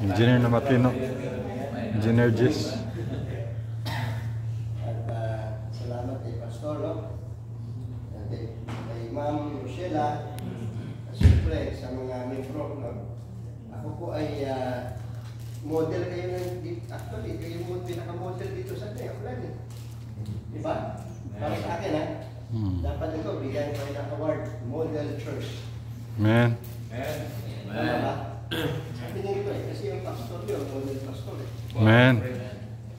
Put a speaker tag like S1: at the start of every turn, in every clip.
S1: Engineer na matino. Engineer Jess.
S2: At salamat kay Pastor, no? At kay Ma'am Rochella. At siyempre sa mga membro, no? Ako po ay model kayo ng, actually, kayo yung pinaka-model dito sa atin. Ako lang eh. Diba? Para sa akin, ha? Dapat ito, bigyan ko ng award, Model Church.
S1: Amen.
S2: Tama ba? Sabi niya ito eh, kasi yung pastor yun, model pastor eh.
S1: Amen.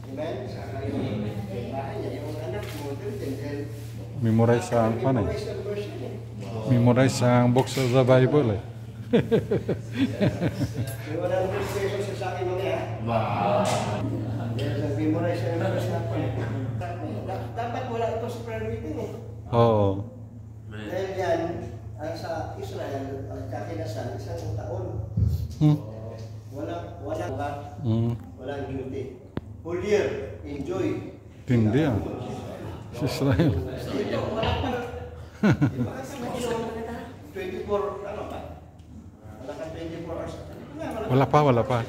S2: Amen? Saka yung bahay niya, yung anak, model din.
S1: Memorize ang panay.
S2: Memorize ang version eh.
S1: Memorize ang books of the Bible eh.
S2: May 100 pesos sa akin mamaya. Wow! Memorize ang version na dapat wala ito sa prayer meeting eh.
S1: Oo.
S2: Dahil yan, sa Israel, kakinasal, isang taon. Walang duty. Whole year, enjoy.
S1: Tindi ah. Sa Israel.
S2: Dito, wala pa. 24, ano ba? Wala ka 24 hours.
S1: Wala pa.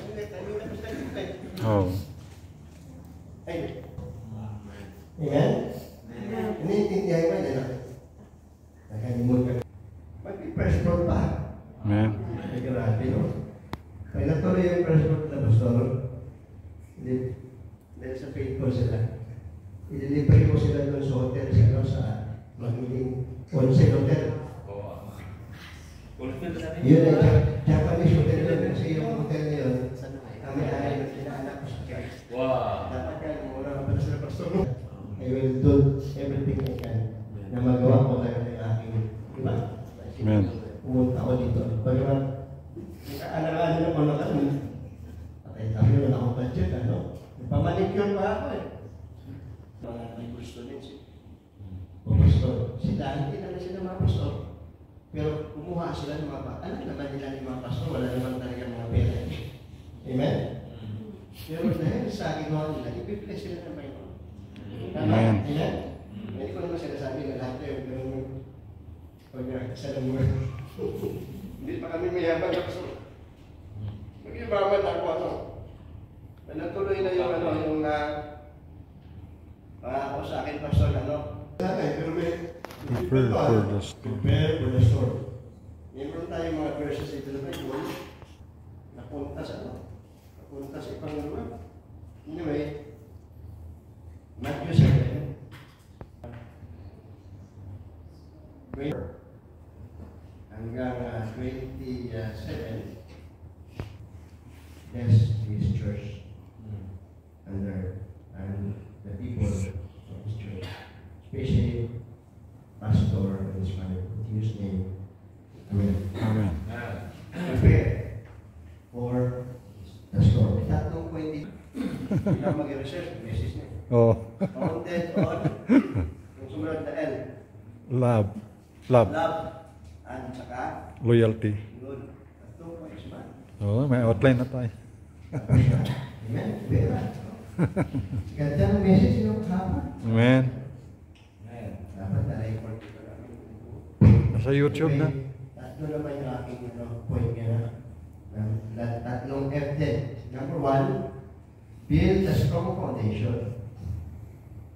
S1: Oo.
S2: Amen? Iniintindihan mo yun, nakalimutan ka. Mag-press road pa.
S1: Amen.
S2: Ay, grabe, no? Kaya natuloy yung press road na pastor, dahil sa faithful sila. I-delivery mo sila doon sa hotel, sa magiging onsen hotel. Yun ay Japanese hotel yun, kasi yung hotel na yun, kami ay pinaanak ko sa church. Dapat yan, muna ka pala sila pastor. I will do everything I can na magawa ko tayo ng aking, di ba?
S1: Amen.
S2: Pumunta ako dito. Bagaman, nakaalala nyo naman ako. Patay tayo na akong budget, ano? Pamanicure pa ako eh. Mga may gusto din si pastor. Sila, hindi naman sila mga pastor. Pero kumuha sila ng mga alam naman nila ng mga pastor, wala naman talaga mga pera. Amen? Pero dahil sa ginawa nila, ipiplay sila ng Panginoon.
S1: Amen.
S2: Amen? Hindi ko naman sinasabi na lahat yung ganun pag-sa naman. Hindi pa kami mayaman na pastor. Mag-ibaman ako ano. Natuloy na yung ano, yung ako sa akin pastor, ano. Pero may
S1: Prepare for the storm.
S2: prepare for the storm. Meron tayong mga verses ito na yun. Napunta sa ano? Napunta sa ibang lugar. Anyway, Matthew 7. Hanggang 27. Bless His church and the people of His church, especially Pastor and his family. In His name, Amen.
S1: Amen.
S2: Prepare for the storm. Tatlong pwede. Hindi lang mag-research, message niya.
S1: Oh.
S2: Founded on yung sumunod na L.
S1: Love.
S2: Love. And saka
S1: Loyalty.
S2: yun. Tatlong pwede ba?
S1: Oh, may outline na tayo.
S2: Amen. Vera. Ganda ng message yung hapon.
S1: Amen.
S2: Dapat na-record ito namin.
S1: Sa YouTube na.
S2: Tatlo naman yung aking point niya na tatlong F din. Number 1, build a strong foundation.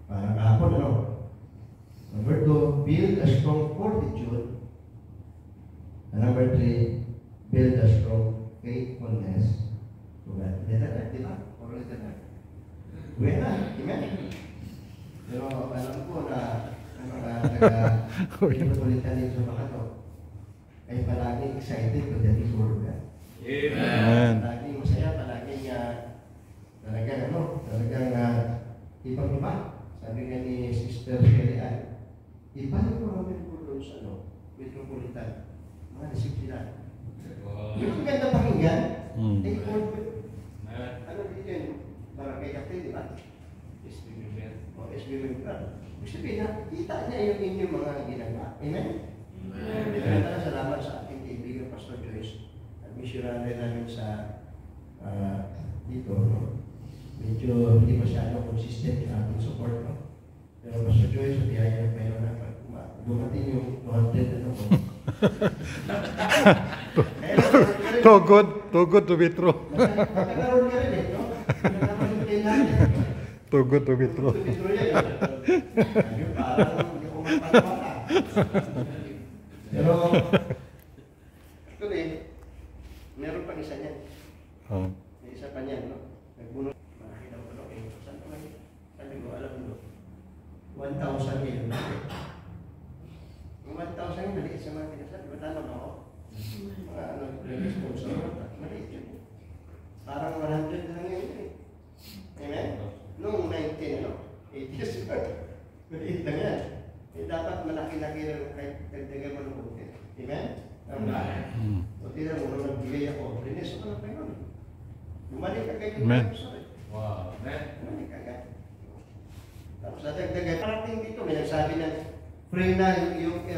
S2: Parang kahapon, ano? Number 2, build a strong fortitude. And number 3, build a strong faithfulness to God. Letter na, di ba? Or letter na. Buena, amen? Pero alam ko na taga-metropolitan dito mga to ay palaging excited pagdating sa Word of God.
S1: Amen.
S2: Palaging masaya, palaging talagang ibang-iba. Sabi nga ni Sister Shelly Ann, iba yung mga membro sa metropolitan. Mga nasip sila. Yung ganda pakinggan, take Word. Ano din yun? Barangay Captain, di ba? O SB Member. Gusto kita niya yung inyong mga ginagawa. Amen? Amen. Salamat sa ating kaibigan Pastor Joyce. At missionary namin sa dito, no? Medyo hindi masyado consistent yung ating support, no? Pero Pastor Joyce, biyaya na kayo na dumating yung 200 na po.
S1: Too good to be true.
S2: Nagkakaroon ka rin eh, no? Nagkakaroon natin.
S1: Too good to be true.
S2: Tuloy-tuloy yan. Ayun, parang hindi ko magpapala. Pero, actually, meron pang isa niyan.
S1: Oh.
S2: May isa pa niyan, no? Nagbunot. Malaki daw ko, eh. Saan pa kayo? Sabi ko, alam mo, 1,000 yun. Yung 1,000 yun, maliit sa mga pinasal. Di ba tama ba ako? Mga ano, sponsor, maliit yun. Parang 100 lang yun eh. Amen? Noong 80s, maliit lang yan. Eh, dapat malaki-laki lang kahit dagdagan mo ng buti. Amen? Amen. O tira mo, nung nagbigay ako, rinis ako ng Panginoon. Bumalik ka kayo.
S1: Amen.
S3: Wow.
S2: Bumalik ka kayo. Tapos sa dagdagan, parating dito, may nagsabi na free na yung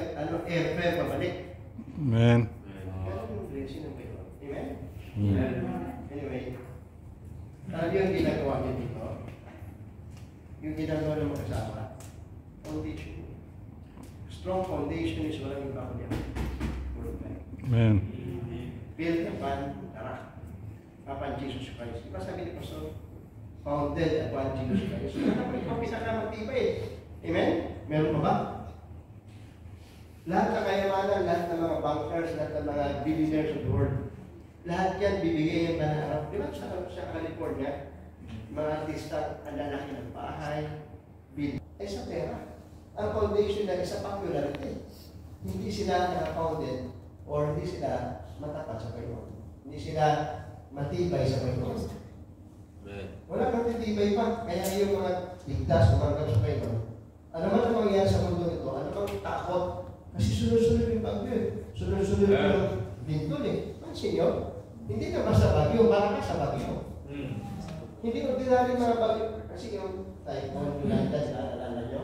S2: airfare pabalik.
S1: Amen.
S2: Ganun yung blessing ng Panginoon. Amen?
S1: Amen.
S2: Anyway, yung ginagawa niyo dito, yung ginagawa ng mga kasama, foundation. Strong foundation is walang iba kundi ang Word of God.
S1: Amen.
S2: Built upon the rock, upon Jesus Christ. Diba sabi ni Pastor? Founded upon Jesus Christ. So, ano po yung pinakamatibay? Amen? Meron pa ba? Lahat ng kayamanan, lahat ng mga bankers, lahat ng mga billionaires of the world, lahat yan bibigay yung pangarap. Di ba sa California, mga artista, ang lalaki ng bahay, ay sa pera. Ang foundation na isa popularity. Hindi sila naka-founded or hindi sila matapat sa Panginoon. Hindi sila matibay sa Panginoon. Wala kang matibay pa. Kaya yung mga ligtas, umanggap sa Panginoon. Ano man ang mangyayari sa mundo nito? Ano bang takot? Kasi sunod-sunod yung bagyo. Sunod-sunod yung lindol eh. Pansin nyo? Hindi na basta bagyo, parang ka sa bagyo. Hindi ordinary mga bagyo. Kasi yung typhoon, yung landas, naalala nyo?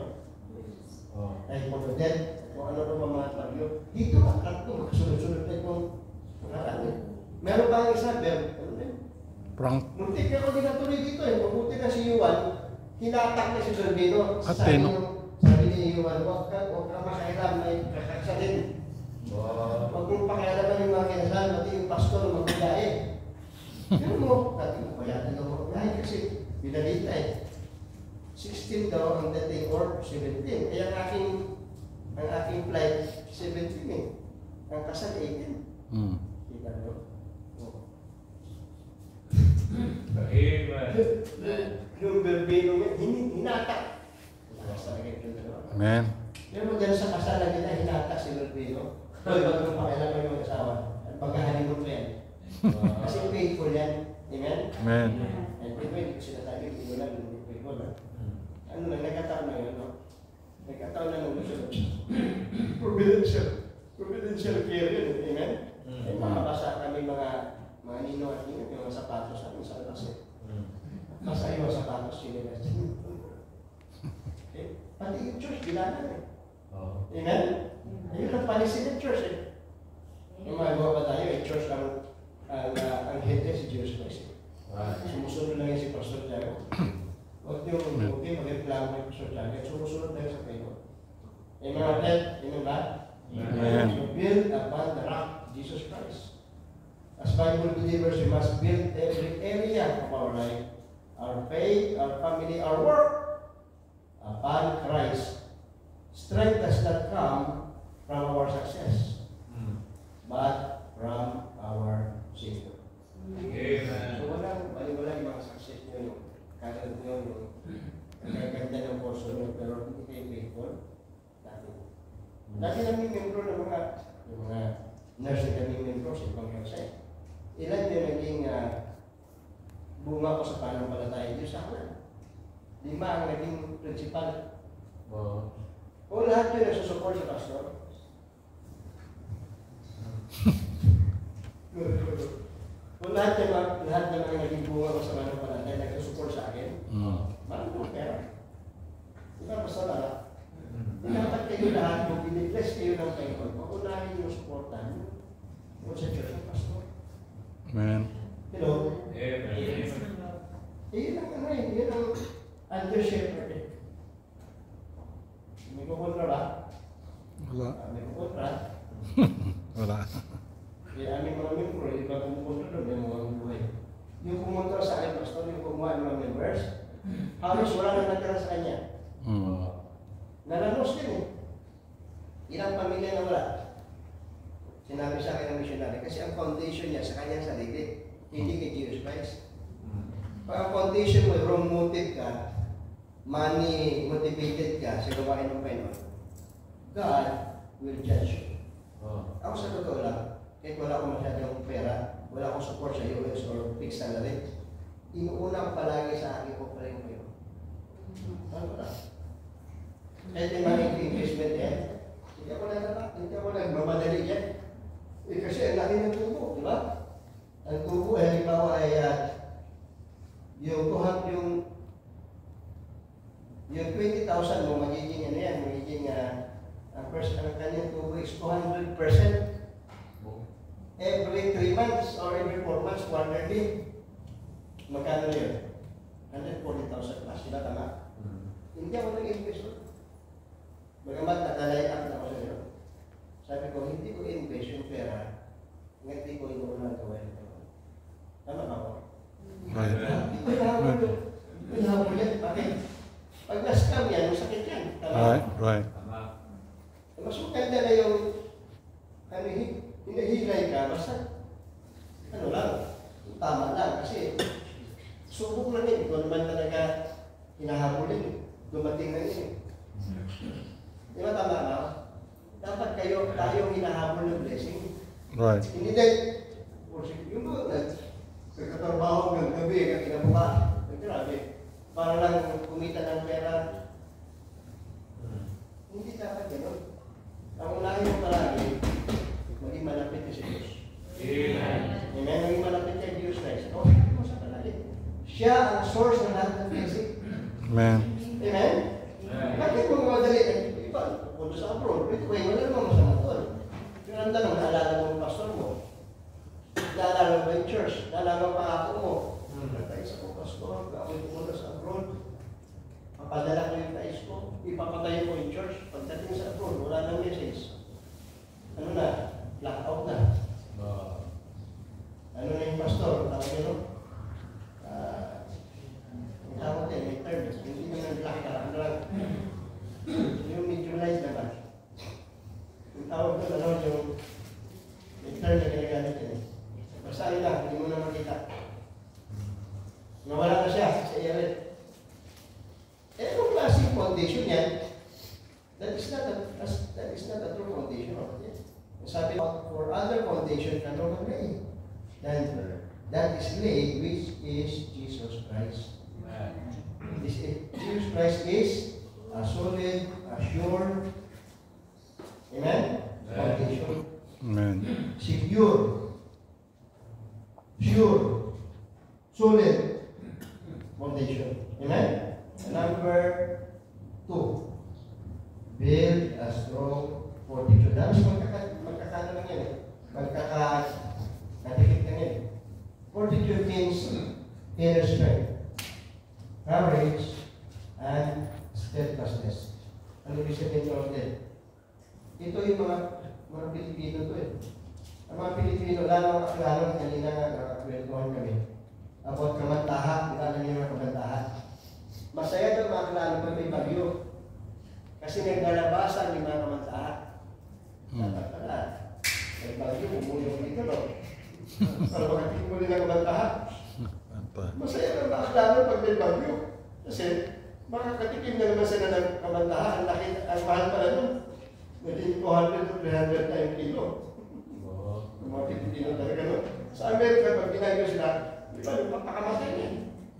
S2: Typhoon o death, kung ano pa mga bagyo. Dito ang kanto, magkasunod-sunod na itong nakaraan. Meron ba ang isa,
S1: Prank.
S2: muntik ako din natuloy dito eh. Mabuti na si Yuan, hinatak na si Sorbino.
S1: Ateno.
S2: Sabi ni Yuan, huwag ka makairam, may kakaksalin. Huwag mong pakialaman yung mga kinasal, pati yung pastor magbigahe. Pero mo, dati mo kaya din ako magbigahe kasi binalita eh. 16 daw ang dating or 17. Kaya ang aking flight, 17 eh. Ang kasal, 18. Kita nyo? Yung berbino niya, hinatak.
S1: Amen.
S2: Pero dyan sa kasalan nila, hinatak si berbino. Huwag mong pakialaman yung asawa. At pagkahalin mo yan. Kasi faithful yan. Amen?
S1: Amen.
S2: And hindi ko sinasabi, hindi mo lang, hindi faithful. Ano lang, nagkataon na yun, no? Nagkataon na nung gusto. Providential care yun. Amen? Ay makabasa kami mga nino at nino, yung mga sapatos natin sa labas eh. Basa yung mga sapatos sila. Okay? Pati yung church, bilangan eh. Amen? Ayun ang policy ng church eh. Yung magawa pa tayo eh, church ang head eh, si Jesus Christ eh. Sumusunod lang yan si Pastor Tiago. Huwag niyo mag-reklamo kay Pastor Tiago. Sumusunod lang sa Panginoon. Eh mga kapatid, yun ba?
S1: Amen.
S2: You build upon the rock, Jesus Christ. As Bible believers, we must build every area of our life, our faith, our family, our work, upon Christ. Strength does not come from our success, but from our Savior.
S3: Amen.
S2: So wala yung mga success nyo, yung kagad nyo, yung kaganda ng portion nyo, pero hindi kayo faithful. Dati namin membro ng mga nurse na kaming membro sa ibang website. Ilan yung naging bunga ko sa pananampalataya Diyos sa akin. 5 ang naging principal. O lahat yun nagsusupport sa pastor. O lahat ng mga naging bunga ko sa pananampalataya nagsusupport sa akin. Parang kung pera. Diba pastor na? Dapat kayo lahat, kung binibless kayo ng Panginoon, paunahin yung supportan mo sa church ng pastor.
S1: Amen.
S2: Hello?
S3: Amen.
S2: Yun ang under shepherd eh. May kukontra ba?
S1: Wala.
S2: May kukontra. yung iba pumupunta doon, yung mga buhay. Yung pumunta sa akin, pastor, yung kumuha ng mga members, halos wala nang natira sa kanya. Nalanos din eh. Ilang pamilya na wala. Sinabi sa akin ng missionary, kasi ang foundation niya sa kanyang sarili, hindi kay Jesus Christ. Pag ang foundation mo, wrong motive ka, money motivated ka sa gawain ng Panginoon, God will judge you. Ako sa totoo lang, kahit wala akong masyadong pera, wala akong support sa US or fixed salary, inuuna ko palagi sa akin ko pala yung Panginoon. Ano ba? Kahit yung mga investment yan, hindi ako nagmamadali yan. Eh, kasi ang laki ng tubo, di ba? Ang tubo, halimbawa ay yung 20,000 mo magiging ano yan, magiging ang kanyang tubo is 200%. Every 3 months or every 4 months, quarterly. Magkano yun? 140,000 plus, diba tama? Hindi ako nag-invest. Bagamat nakalay up na ako sa iyo. Sabi ko, hindi ko invest yung pera, hindi ko inuunang gawin ito. Tama ba ako?
S1: Right.
S2: Hindi ko inahabol yan. Bakit? Pag na-scam yan, masakit yan. Tama?
S1: Right.
S2: Mas maganda na yung hinahilay ka, basta ano lang, tama lang. Kasi subok lang yun. Ito naman talaga hinahabulin. Dumating na yun. Di ba tama ba? Dapat tayo hinahabol ng blessing.
S1: Right.
S2: Hindi dahil, yung mga nagkatrabaho ng gabi, kinabuka, grabe, para lang kumita ng pera. Hindi dapat gano'n. Ang unahin mo palagi, maging malapit ka sa Diyos. Amen. Amen. Maging malapit ka sa Diyos Christ. O, mo sa palagi. Siya ang source ng lahat ng blessing.
S1: Amen.
S2: Amen? Bakit mo madali? Iba, punta sa abroad. Ito kayo, wala naman masama doon. Yung ang tanong, naalala mo ang pastor mo. Naalala mo ba yung church? Naalala mo pa ako mo. Nagtais ako, pastor. Ako'y pumunta sa abroad. Papadala ko yung tais ko. Ipapatayo ko yung church. Pagdating sa abroad, wala nang message. Ano na? Blackout na. Ano na yung pastor? Tawag nyo, no? Ang tawag din, may term. Hindi naman blackout. Ano lang? Yung medium-light naman. Yung tawag ko, ano, yung term na ginagamit yun. Basahin lang, hindi mo na makita. Nawala na siya sa iyalit. Eh, anong klaseng foundation yan? That is not a true foundation of it. Sabi ko, for other foundation ka no lay. Then, that is laid, which is Jesus Christ. Jesus Christ is a solid, a sure, amen? Foundation.
S1: Amen.
S2: Secure, sure, solid foundation. Amen? Number 2, build a strong fortitude. Dapat magkakano lang yan eh. Magkakadikit lang yan. Fortitude means inner strength, courage, and steadfastness. Ano ibig sabihin ng order? Ito yung mga Pilipino to eh. Ang mga Pilipino, lalo ang kakilala, kanina nakakwentuhan kami. About kamantaha, kilala niyo mga kamantaha. Masaya doon mga kilala pag may bagyo. Kasi naglalabasan yung mga kamantaha. Pala, may bagyo, umulong dito no. Para makatingin mo rin ang kamantaha. Masaya doon mga kilala pag may bagyo. Kasi makakatikim na naman sila ng kamantaha. Ang mahal pala doon. Naging 200 to 300 na yung kilo. Ang mga Pilipino talaga no. Sa Amerika, pag ginagawa sila, di ba, papakamatay niya.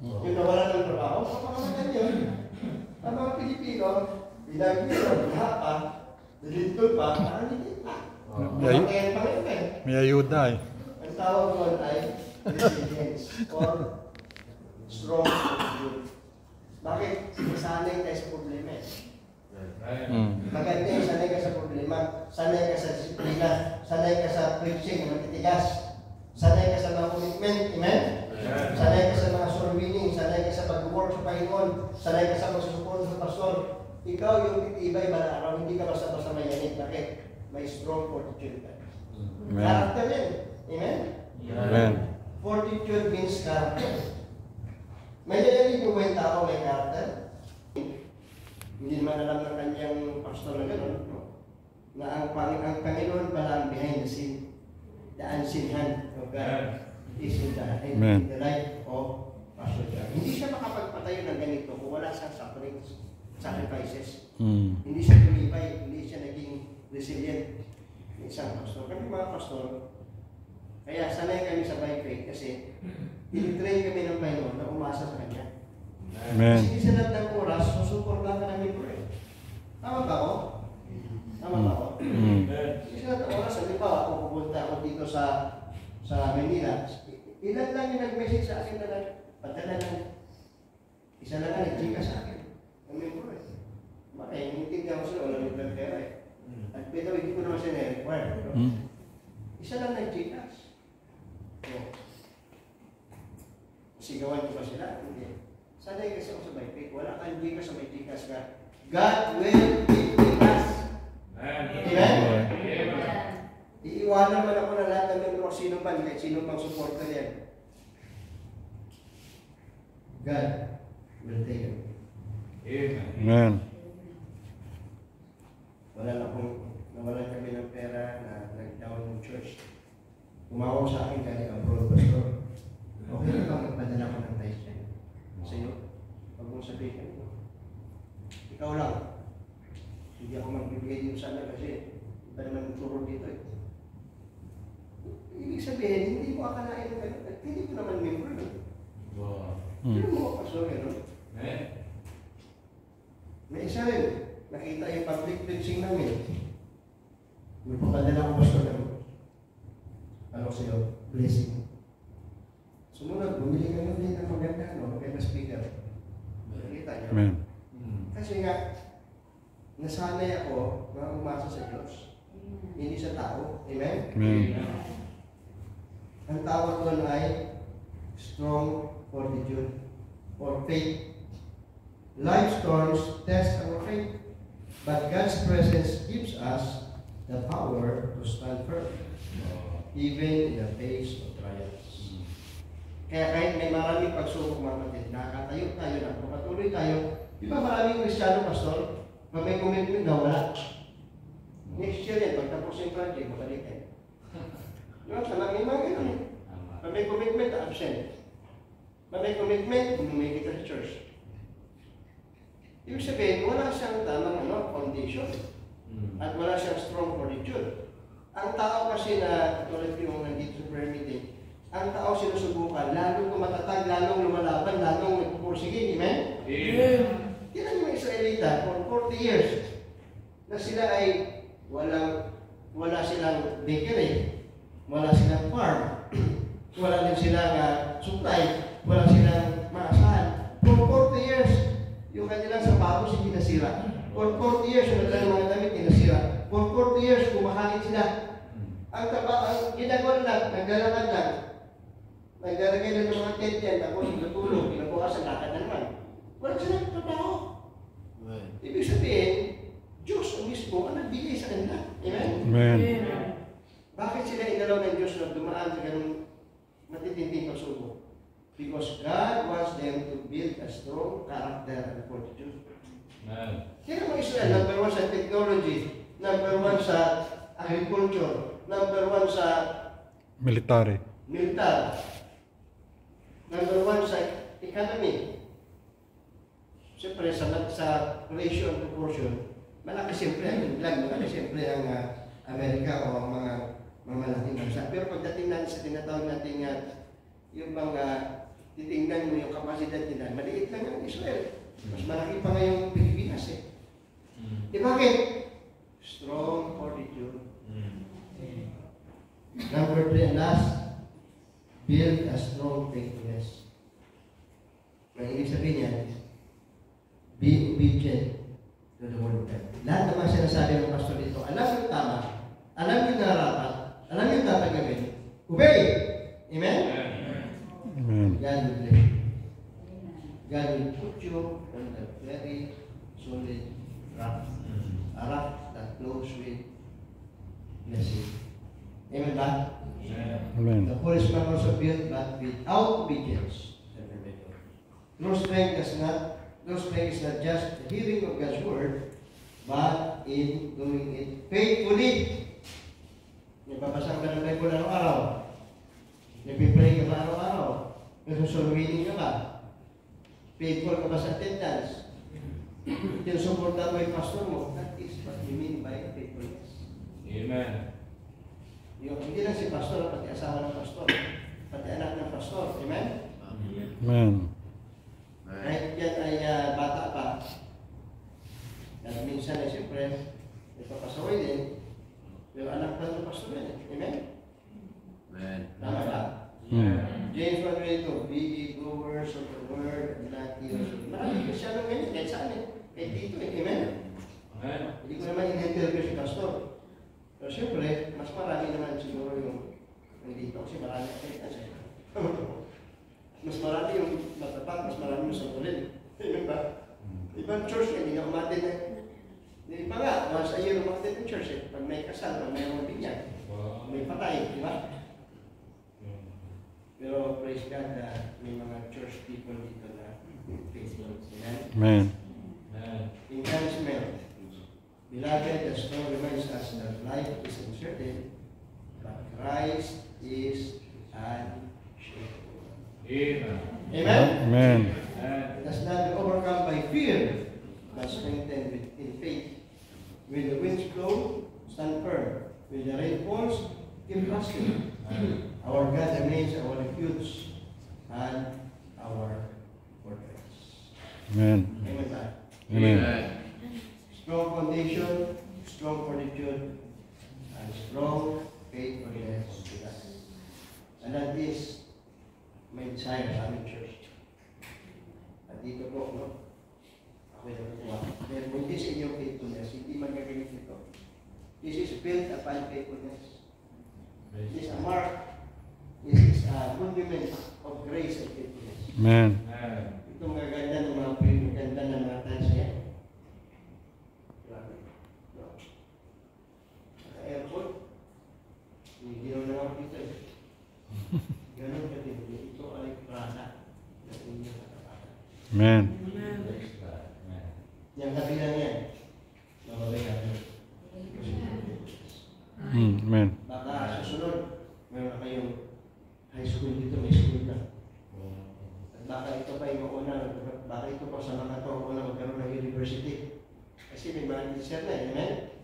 S2: Yung nawala ng trabaho, papakamatay niya. Ang mga Pilipino, ginagawa ng hapa, dilintol pa, nakalitin pa. Mamatayan pa rin eh.
S1: May ayuda eh.
S2: Ang tawag doon ay resilience or strong attitude. Bakit? Sanay tayo sa problema eh. Maganda yung sanay ka sa problema, sanay ka sa disiplina, sanay ka sa preaching, matitigas, sanay ka sa mga commitment, amen? Sanay ka sa mga soul winning, sanay ka sa pag-work sa Panginoon, sanay ka sa pagsusuporta sa pastor. Ikaw yung titibay ba na araw, hindi ka basta-basta mayanit. Bakit? May strong fortitude ka. Character yan, amen?
S1: Amen.
S2: Fortitude means character. May nalalig po ba yung tao may character? Hindi naman alam ng kanyang pastor na gano'n, no? Na ang Panginoon pala ang behind the scene. The unseen hand of God is in the life of Pastor John. Hindi siya makapagpatayo ng ganito kung wala siyang sufferings, sacrifices. Hindi siya tumibay, hindi siya naging resilient. Isang pastor. Kami mga pastor, kaya sanay kami sa by faith kasi tinitrain kami ng Panginoon na umasa sa Kanya.
S1: Amen.
S2: Kasi sa lahat ng oras, susuportahan ka namin po eh. Tama ba ako? Tama ba ako? Kasi sa lahat ng oras, halimbawa, ako pupunta ako dito sa Manila, ilan lang yung nag-message sa akin na padala lang. Isa lang nga nag-chika sa akin. Kami po eh. Bakit? Hinitindihan ko sila, wala yung pera eh. At pero hindi ko naman siya na-require. Isa lang nag-chikas. Sigawan ko ba sila? Hindi. Sanay kasi ako sa may faith. Wala kang chikas sa may chikas ka. God will give us. Amen? Iiwanan man ako na lahat ng membro sino man, kahit sino pang supporter yan. God will take it.
S1: Amen.
S2: Wala na kung nawalan kami ng pera na nag-down yung church. Tumawag sa akin galing abroad, pastor. Okay na bang magpadala ko ng tithe dyan? Sa iyo? Huwag mong sabihin. Ikaw lang. Hindi ako magbibigay dito sana kasi iba naman turo dito eh. Ibig sabihin, hindi ko akalain ng ganun. At hindi ko naman member no? Pero mo, pastor, gano'n. May isa rin. Nakita yung public preaching namin. May papadala ko pastor namin. Ano sa'yo? Blessing. Sumunod, bumili ka din ng maganda, no? Maganda speaker. Nakita niyo?
S1: Amen.
S2: Kasi nga, nasanay ako na umasa sa Diyos. Hindi sa tao. Amen?
S1: Amen.
S2: Ang tawag doon ay strong fortitude or faith. Life storms test our faith, but God's presence gives us the power to stand firm, even in the face of trials. Kaya kahit may maraming pagsubok mga kapatid, nakakatayo tayo na, patuloy tayo. Di ba maraming Kristiyano, pastor? Pag may commitment na wala. Next year yan, pagtapos yung project, mabalik tayo. Diba? Talagang yung mga ganun. Pag may commitment, absent. Pag may commitment, bumigit sa church. Ibig sabihin, wala siyang tamang foundation. At wala siyang strong fortitude. Ang tao kasi na, tulad yung nandito sa prayer meeting, ang tao sinusubukan, lalong kumatatag, lalong lumalaban, lalong nagpupursige. Amen?
S3: Amen.
S2: Tingnan yung Israelita for 40 years na sila ay wala silang bakery, wala silang farm, wala din silang supply, wala silang maasahan. For 40 years, yung kanilang sapatos hindi nasira. For 40 years, yung kanilang mga damit hindi nasira. For 40 years, kumakain sila. Ang ginagawa lang, naglalakad lang. Naglalagay lang ng mga tent yan, tapos natulog, pinabukasan, lakad na naman. Wala silang trabaho. Ibig sabihin, Diyos ang mismo ang nagbigay sa kanila. Amen?
S1: Amen.
S2: Bakit sila inalaw ng Diyos na dumaan sa ganung matitinding pagsubok? Because God wants them to build a strong character and fortitude. Kaya mga Israel, number 1 sa technology, number 1 sa agriculture, number 1 sa
S1: Military.
S2: militar, number 1 sa economy. Siyempre, sa ratio and proportion, malaki siyempre ang England, malaki siyempre ang Amerika o ang mga malaking bansa. Pero pagdating natin sa tinatawag natin yung mga titingnan mo yung kapasidad nila, maliit lang ang Israel. Mas malaki pa ngayong Pilipinas eh. Di bakit? Strong fortitude. Number 3 and last, build a strong faithfulness. Ang ibig sabihin niya, be obedient to the word of God. Lahat naman sinasabi ng pastor dito, alam yung tama, alam yung narapat, alam yung dapat gawin. Obey! Amen?
S1: Amen.
S2: God will bless you. God will put you on a very solid rock. A rock that flows with blessing. Amen ba?
S1: Amen.
S2: The foolish man also built, but without obedience. True strength is not just the hearing of God's word, but in doing it faithfully. Nagbabasa ka ng Bible araw-araw. Nagpipray ka ba araw-araw? Nagsusulwinin ka ba? Faithful ka ba sa attendance? Tinusuporta mo yung pastor mo. That is what you mean by faithfulness.
S3: Amen.
S2: Yung, hindi lang si pastor, pati asawa ng pastor, pati anak ng pastor. Amen?
S1: Amen.
S2: Kahit yan ay bata pa, at minsan ay siyempre, ipapasaway din, pero anak pa ng pastor yan. Amen?
S3: Amen.
S2: Tama ba? James 1:22, be ye doers of the word and not hearers of it. Marami Kristyano ngayon, kahit saan eh. Kahit dito eh. Amen?
S3: Amen.
S2: Hindi ko naman in-interview si pastor. Pero siyempre, mas marami naman siguro yung dito kasi marami akita siya. Mas marami yung matapat, mas marami yung sangkulin. Amen ba? Ibang church eh, hindi na umatin eh. Hindi pa nga, once a year umatin ng church eh. Pag may kasal, pag may binyag, may patay, di ba? Pero praise God na may mga church people dito na faithful. Amen?
S1: Amen.
S2: Encouragement. Beloved, the story reminds us that life is uncertain, but Christ is unshakable.
S3: Amen.
S2: Amen?
S1: Amen.
S2: Let us not be overcome by fear, but strengthened in faith. When the winds blow, stand firm. When the rain falls, keep trusting. Our God remains our refuge and our fortress.
S1: Amen.
S2: Amen ba?
S1: Amen.
S2: Strong foundation, strong fortitude, and strong faithfulness with us. And that is my desire sa aming church. At dito po, no? Ako yung natuwa. Dahil kung hindi sa inyong faithfulness, hindi magagamit ito. This is built upon faithfulness. This is a mark. This is a monument of grace and faithfulness.
S1: Amen.
S2: Ito mga ganda ng mga pwede, ganda ng mga times niya. Grabe. No? Sa airport, hindi na ako dito eh. Ganun ka din. Ito ay prana na inyong katapatan.
S1: Amen.
S2: Yang kabilang yan, mababay natin.
S1: Amen.
S2: Baka susunod, meron na kayong high school dito, may school na. At baka ito pa yung mauna, baka ito pa sa mga ito, mauna magkaroon ng university. Kasi may mga teacher na, amen?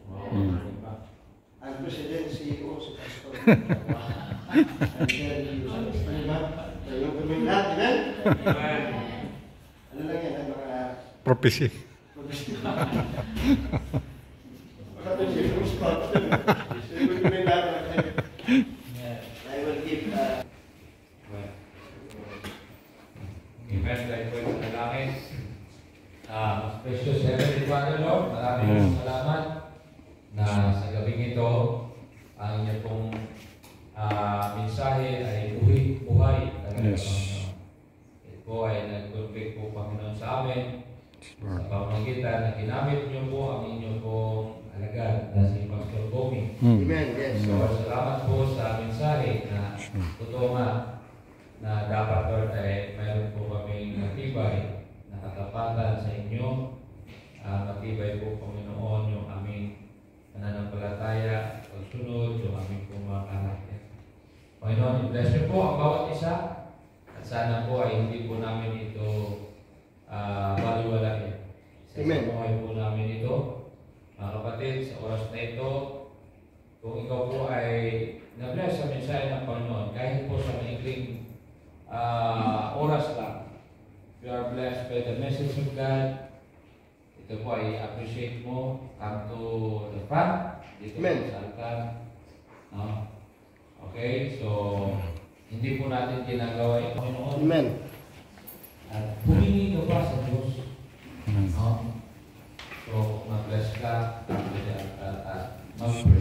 S2: Ang president, CEO, si pastor. And then, ano ba? Yung gawin lahat, amen? Ano lang yan, ang mga
S1: Prophecy.
S2: Baka ito siya yung spot. So, yung gawin lahat, I will give,
S3: Amen. Dahil po ito na langit. Precious Heavenly Father, Lord, maraming salamat na sa gabing ito, ang inyong pong mensahe ay buhay.
S1: Yes.
S3: Ito po ay nag-convict po, Panginoon, sa amin. Sa pamamagitan na ginamit niyo po ang inyong pong alagad na si Pastor Bomi.
S2: amen, yes.
S3: So, salamat po sa mensahe na totoo nga na dapat, Lord, ay mayroon po kaming matibay na katapatan sa inyo. Matibay po, Panginoon, yung aming pananampalataya, pagsunod, yung aming pong mga karakter. Panginoon, i-bless niyo po ang bawat isa at sana po ay hindi po namin ito baliwalain.
S2: Amen.
S3: Sa buhay po namin ito, mga kapatid, sa oras na ito, kung ikaw po ay na-bless sa mensahe ng Panginoon, kahit po sa maikling oras lang, you are blessed by the message of God. Ito po ay appreciate mo, come to the front, dito
S2: Amen.
S3: sa altar. Okay, so hindi po natin ginagawa ito, Panginoon.
S2: Amen.
S3: At humingi ka pa sa Diyos.
S1: Amen.
S3: So, mag-bless ka at mag-pray.